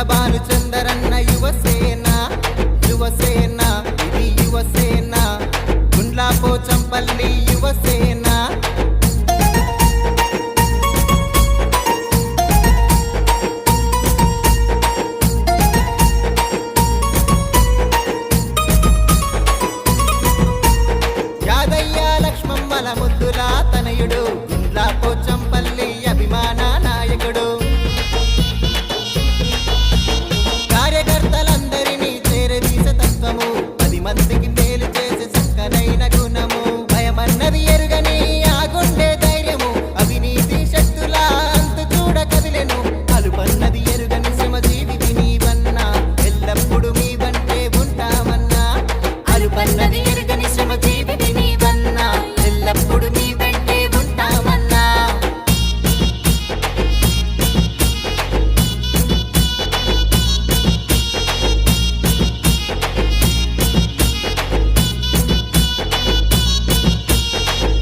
గుండబాను చందరన్న యువసేన యువసేన ఇది యువసేన గుండ్లా పోచంపల్లి యువసేన యాదయ్య లక్ష్మమ్మల ముద్దుల తనయుడు గుండ్లా పోచంపల్లి అభిమాన నాయకుడు కార్యకర్తలందరినీ చేరదీస తత్వము 10 మందికి మేలు చేసే చక్కనైన గుణము భయమన్నది ఎరుగని ఆ గుండె ధైర్యము అవినీతి శక్తుల అంతు చూడ కదిలెను అలుపన్నది ఎరుగని శ్రమజీవికి నీవన్నా ఎల్లప్పుడు మీ వెంటే ఉంటామన్నా అలుపన్నది ఎరుగని శ్రమజీవికి నీవన్నా ఎల్లప్పుడు మీ వెంటే ఉంటామన్నా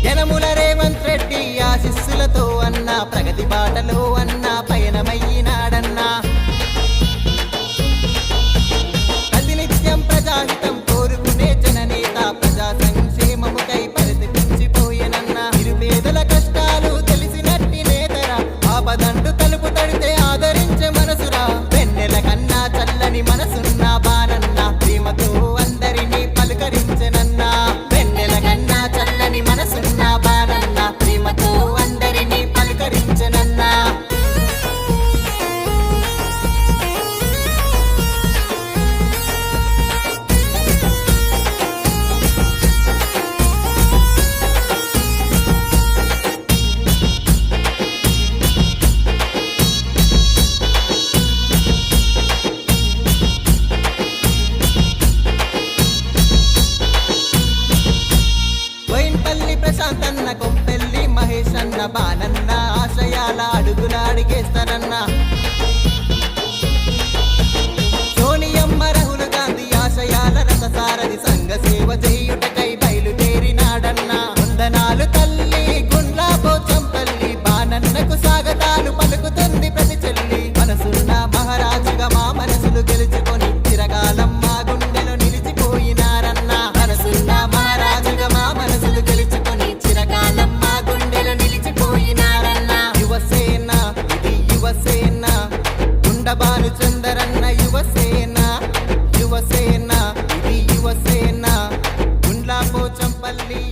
జనముల రేవంత్ రెడ్డి ఆశీస్సులతో అన్న ప్రగతి బాటలో అన్న పయనమయ్యినాడన్నా ప్రతినిత్యం ప్రజాహితం కోరుకునే జననేత ప్రజా సంక్షేమముకై పరితపించిపోయేనన్న నిరుపేదల కష్టాలు తెలిసినట్టి నేతరా ఆపదండు తలుపు తడితే ఆదరించే మనసురా వెన్నెల కన్నా చల్లని మనసున్న బానన్న ప్రేమతో అందరినీ పలుకరించెనన్నా వెన్నెల కన్నా చల్లని మనసున్న బానన్న ప్రేమతో అందరినీ పలుకరించెనన్నా బోయిన్పల్లి ప్రశాంతన్న కొంపెల్లి మహేష్ అన్న బానన్న ఆశయాల అడుగుల అడిగేస్తానన్న సోనియమ్మ రాహుల్ గాంధీ ఆశయాల రథసారథి సంఘ సేవ చేయుటకై బయలుదేరినాడన్న వందనాలు తల్లి గుండ్లా పోచంపల్లి బానన్నకు స్వాగతాలు పలుకుతుంది ప్రతి చెల్లి మనసున్న మహారాజుగా మా మనసులు గెలుచుకొని చిరకాలం మా గుండెలో నిలిచిపోయినారన్న మనసున్న మహారాజుగా మా మనసులు గెలుచుకొని చిరకాలం మా గుండెలో నిలిచిపోయినారన్న యువసేన ఇది యువసేన గుండబాను చందరన్న యువసేన యువసేన ఇది యువసేన గుండ్లా పోచంపల్లి